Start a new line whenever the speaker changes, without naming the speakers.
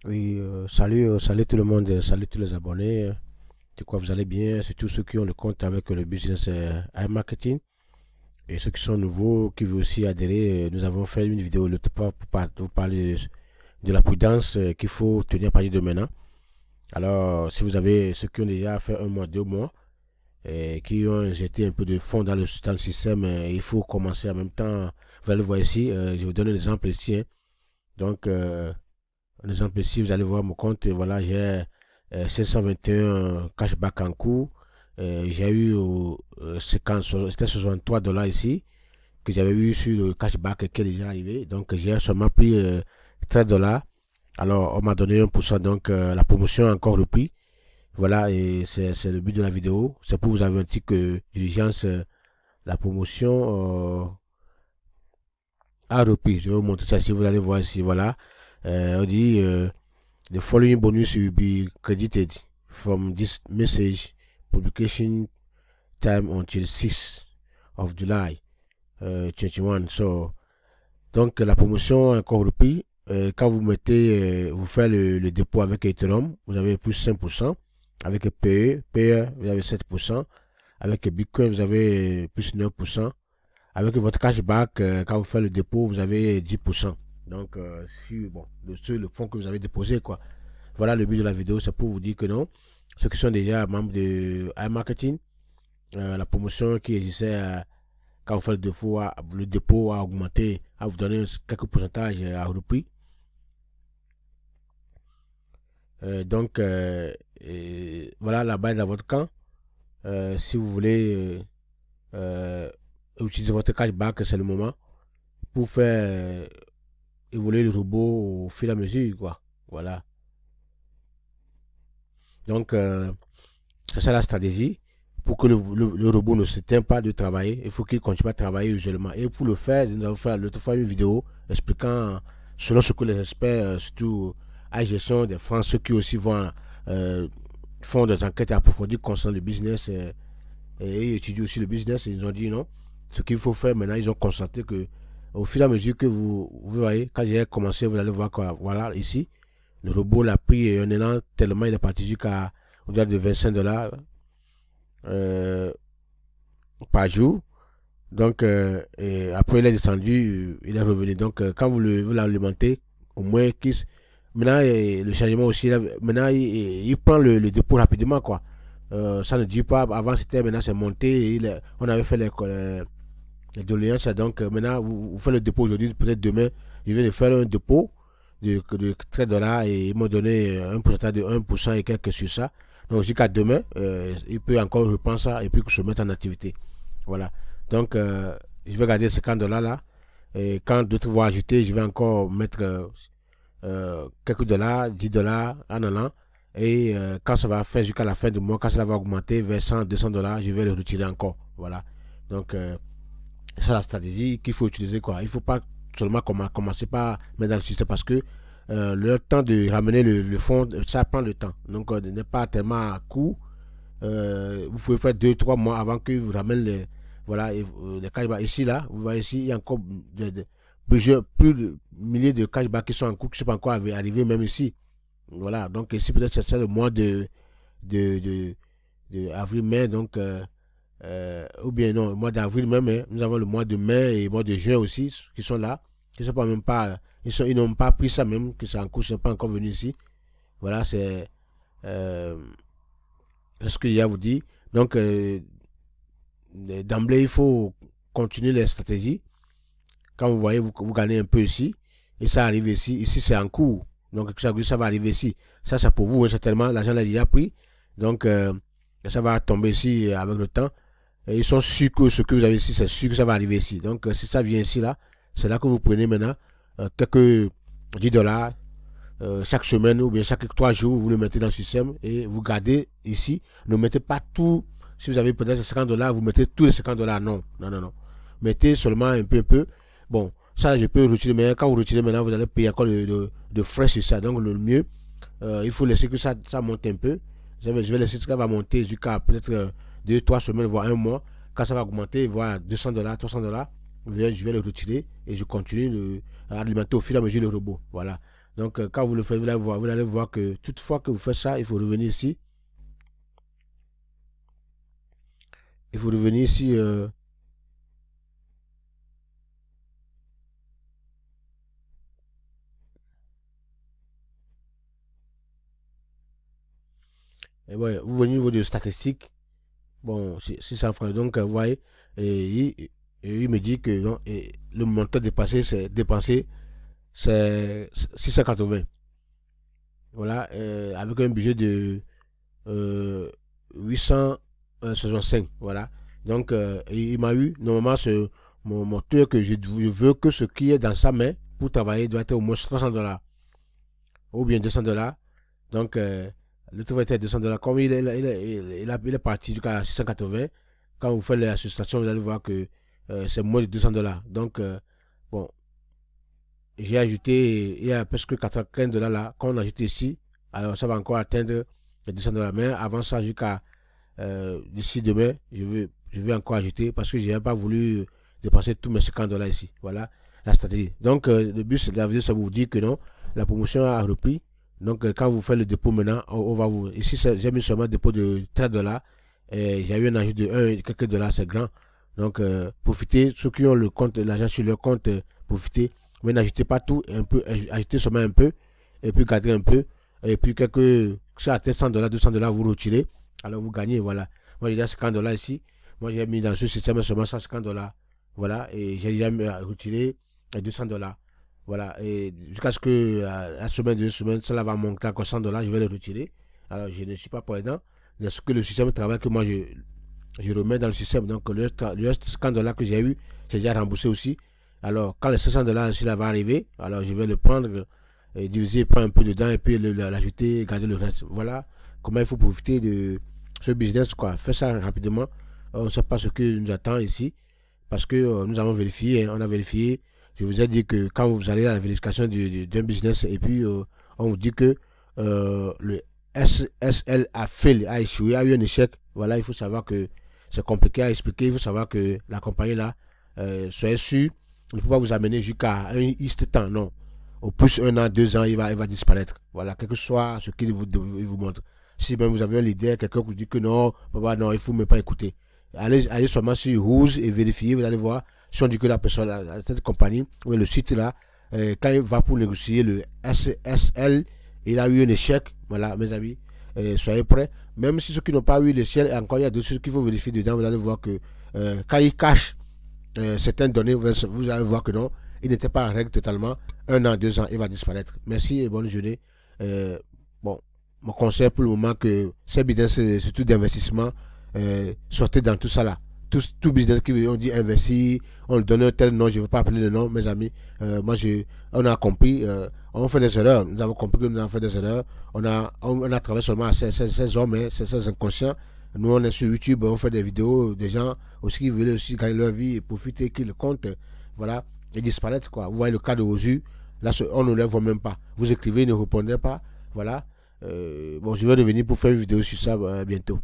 Oui, salut tout le monde, salut tous les abonnés. De quoi vous allez bien? C'est tous ceux qui ont le compte avec le business iMarketing et ceux qui sont nouveaux, qui veulent aussi adhérer. Nous avons fait une vidéo l'autre fois pour vous parler de la prudence qu'il faut tenir à partir de maintenant. Alors, si vous avez ceux qui ont déjà fait un mois, 2 mois, et qui ont injecté un peu de fonds dans le système, il faut commencer en même temps. Vous allez le voir ici, je vais vous donner l'exemple ici, hein. Donc, un exemple ici, vous allez voir mon compte, voilà, j'ai 721 cashback en cours. J'ai eu 50, c'était 63 dollars ici que j'avais eu sur le cashback qui est déjà arrivé. Donc j'ai seulement pris 13 dollars. Alors on m'a donné 1%, donc la promotion a encore repris. Voilà, et c'est le but de la vidéo. C'est pour vous avertir que diligence, la promotion a repris. Je vais vous montrer ça ici, vous allez voir ici, voilà. On dit the following bonus will be credited from this message publication time until 6th of July 21. So, donc la promotion est encore repris. Quand vous mettez, vous faites le dépôt avec Ethereum, vous avez plus 5%. Avec PE, vous avez 7%. Avec Bitcoin, vous avez plus 9%. Avec votre cashback, quand vous faites le dépôt, vous avez 10%. Donc, bon, sur le fonds que vous avez déposé, quoi. Voilà le but de la vidéo, c'est pour vous dire que non, ceux qui sont déjà membres de iMarketing, la promotion qui existait quand vous faites le dépôt a augmenté, à vous donner quelques pourcentages à repris. Donc, voilà la base dans votre camp. Si vous voulez utiliser votre cashback, c'est le moment pour faire évoluer le robot au fur et à mesure, quoi. Voilà. Donc, c'est ça la stratégie. Pour que le robot ne s'éteigne pas de travailler, il faut qu'il continue à travailler usuellement. Et pour le faire, nous avons fait l'autre fois une vidéo expliquant, selon ce que les experts, surtout à gestion des France, ceux qui aussi euh, font des enquêtes approfondies concernant le business et étudient aussi le business, ils ont dit non. Ce qu'il faut faire maintenant, ils ont constaté que au fur et à mesure que vous voyez, quand j'ai commencé, vous allez voir que voilà, ici, le robot l'a pris un élan tellement il est parti jusqu'à au-delà de 25 dollars par jour. Donc, et après, il est descendu, il est revenu. Donc, quand vous l'alimentez, au moins, maintenant, le changement aussi, maintenant, il prend le dépôt rapidement, quoi. Ça ne dit pas, avant c'était, maintenant c'est monté, on avait fait les doléances, donc maintenant, vous faites le dépôt aujourd'hui, peut-être demain, je vais de faire un dépôt de 13 dollars et ils m'ont donné un pourcentage de 1% et quelques sur ça. Donc, jusqu'à demain, il peut encore reprendre ça et puis se mettre en activité. Voilà. Donc, je vais garder ces 50 dollars là. Et quand d'autres vont ajouter, je vais encore mettre quelques dollars, 10 dollars en allant. Et quand ça va faire jusqu'à la fin du mois, quand ça va augmenter vers 100, 200 dollars, je vais le retirer encore. Voilà. Donc, c'est la stratégie qu'il faut utiliser, quoi. Il ne faut pas seulement commencer par mettre dans le système parce que le temps de ramener le fonds, ça prend le temps. Donc, n'est pas tellement court. Vous pouvez faire 2, 3 mois avant que vous ramènent voilà, les cashbacks. Ici, là, vous voyez ici, il y a encore plus de milliers de cashbacks qui sont en cours, qui ne sont pas encore arrivés, même ici. Voilà, donc ici, peut-être c'est le mois de, de, de avril-mai, donc, ou bien non, le mois d'avril même, hein, nous avons le mois de mai et le mois de juin aussi, qui sont là, qui sont pas même pas, ils n'ont pas pris ça même, que c'est en cours, ils ne sont pas encore venus ici. Voilà, euh, c'est ce qu'il y a à vous dire. Donc, d'emblée, il faut continuer les stratégies. Quand vous voyez, vous gagnez un peu ici, et ça arrive ici. Ici, c'est en cours. Donc, ça va arriver ici. Ça, c'est pour vous, hein, certainement. L'argent l'a déjà pris. Donc, ça va tomber ici avec le temps. Et ils sont sûrs que ce que vous avez ici, c'est sûr que ça va arriver ici. Donc, si ça vient ici, là, c'est là que vous prenez maintenant quelques 10 dollars chaque semaine ou bien chaque 3 jours, vous le mettez dans le système et vous gardez ici. Ne mettez pas tout. Si vous avez peut-être 50 dollars, vous mettez tous les 50 dollars. Non, non, non, non. Mettez seulement un peu, un peu. Bon, ça, je peux retirer. Mais quand vous retirez maintenant, vous allez payer encore de frais sur ça. Donc, le mieux, il faut laisser que ça monte un peu. Je vais laisser que ça va monter jusqu'à peut-être 2, 3 semaines, voire un mois. Quand ça va augmenter, voire 200 dollars, 300 dollars, je vais le retirer et je continue à alimenter au fur et à mesure le robot. Voilà. Donc, quand vous le faites, vous allez voir que toutefois que vous faites ça, il faut revenir ici. Il faut revenir ici. Et ouais, vous venez au niveau de statistiques. Bon, 600 francs. Donc, vous voyez, il me dit que non, et le montant dépensé, c'est 680. Voilà, avec un budget de euh, 865. Voilà. Donc, il m'a eu, normalement, mon moteur que je veux que ce qui est dans sa main pour travailler doit être au moins 300 $ ou bien 200 $. Donc, le travail était à 200 $. Comme il est parti jusqu'à 680, quand vous faites l'association, vous allez voir que c'est moins de 200 $. Donc, bon, j'ai ajouté, il y a presque 95 $ là. Quand on ajoute ici, alors ça va encore atteindre les 200 $. Mais avant ça, jusqu'à d'ici demain, je vais encore ajouter parce que je n'ai pas voulu dépenser tous mes 50 $ ici. Voilà la stratégie. Donc, le but de la vidéo, ça vous dit que non, la promotion a repris. Donc, quand vous faites le dépôt maintenant, on va vous. Ici, j'ai mis seulement un dépôt de 13 $. Et j'ai eu un ajout de 1 quelques dollars, c'est grand. Donc, profitez, ceux qui ont le compte, l'argent sur leur compte, profitez. Mais n'ajoutez pas tout, un peu, ajoutez seulement un peu, et puis gardez un peu, et puis ça atteint 100 $, 200 $ vous retirez, alors vous gagnez, voilà. Moi j'ai déjà 50 $ ici, moi j'ai mis dans ce système seulement 150 $, voilà, et j'ai déjà retiré 200 $, voilà, et jusqu'à ce que la semaine, 2 semaines, cela va monter encore 100 $, je vais le retirer, alors je ne suis pas prudent, mais ce que le système travaille que moi je remets dans le système. Donc, le reste 50 $ que j'ai eu, j'ai déjà remboursé aussi. Alors, quand les 500 $ s'il va arriver, alors je vais le prendre, et diviser, prendre un peu dedans et puis l'ajouter et garder le reste. Voilà comment il faut profiter de ce business, quoi. Faites ça rapidement. On ne sait pas ce que nous attend ici parce que nous avons vérifié, hein, on a vérifié. Je vous ai dit que quand vous allez à la vérification d'un business et puis on vous dit que le SSL a échoué, a eu un échec. Voilà, il faut savoir que c'est compliqué à expliquer. Il faut savoir que la compagnie là, soyez sûr, il ne faut pas vous amener jusqu'à un East temps, non. Au plus 1 an, 2 ans, il va disparaître. Voilà, quel que soit ce qu'il vous montre. Si même vous avez un leader, quelqu'un vous dit que non, papa, non, il ne faut même pas écouter. Allez seulement sur Who's et vérifiez, vous allez voir si on dit que la personne, cette compagnie, ou le site là, quand il va pour négocier le SSL, il a eu un échec. Voilà, mes amis, soyez prêts. Même si ceux qui n'ont pas eu l'échec, encore il y a d'autres choses qu'il faut vérifier dedans, vous allez voir que quand il cache certaines données, vous allez voir que non, il n'était pas en règle totalement. 1 an, 2 ans, il va disparaître. Merci et bonne journée. Bon, mon conseil pour le moment que ces business, surtout d'investissement, sortez dans tout ça là. Tout business qui on dit investir, on le donne un tel nom, je ne veux pas appeler le nom, mes amis. On a compris, on fait des erreurs. Nous avons compris que nous avons fait des erreurs. On a travaillé seulement à ces hommes, hein, ces inconscients. Nous, on est sur YouTube, on fait des vidéos, des gens aussi qui veulent aussi gagner leur vie et profiter, qui le comptent, voilà, et disparaître, quoi. Vous voyez le cas de vos yeux, là, on ne les voit même pas. Vous écrivez, ils ne répondez pas, voilà. Bon, je vais revenir pour faire une vidéo sur ça bientôt.